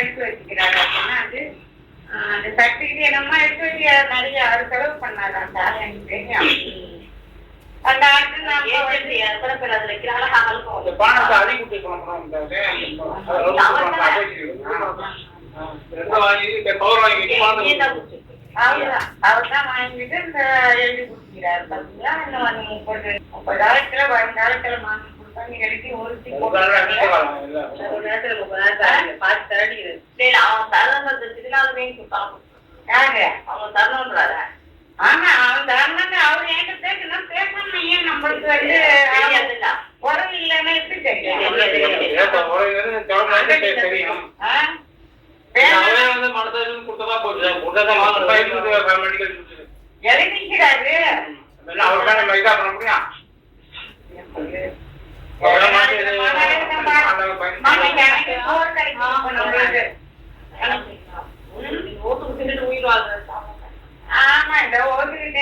எடுத்து வச்சுக்கிறாரு அப்படின்னா அது அந்த சர்டிஃபிகேட் என்னமா எடுத்து வச்சு நிறைய அவர் செலவு பண்ணாதான் சார் எனக்கு தெரியும். அந்த ஆட்டு எத்தனை பேர் அதுல வைக்கிறாங்களா அவர் தான் வாங்கிட்டு இந்த எழுதி கொடுக்கிறாரு. பாத்தீங்களா இன்னும் 30,000 வருங்காலத்துல மாற்றி கொடுத்தாங்க. எனக்கு ஒரு அவன் தரணுன்றதுக்கு யாரு அவங்க தரணுன்றாரு. ஆமா அவன் தரணுன்னு அவர் என்கிட்ட பேசணும். பேசணும் ஏன் நம்மளுக்கு வந்து உறவு இல்லைன்னா எப்படி தெரியும்? எழுதிக்கிறாரு. ஆமா இந்த ஓட்டுக்கிட்டு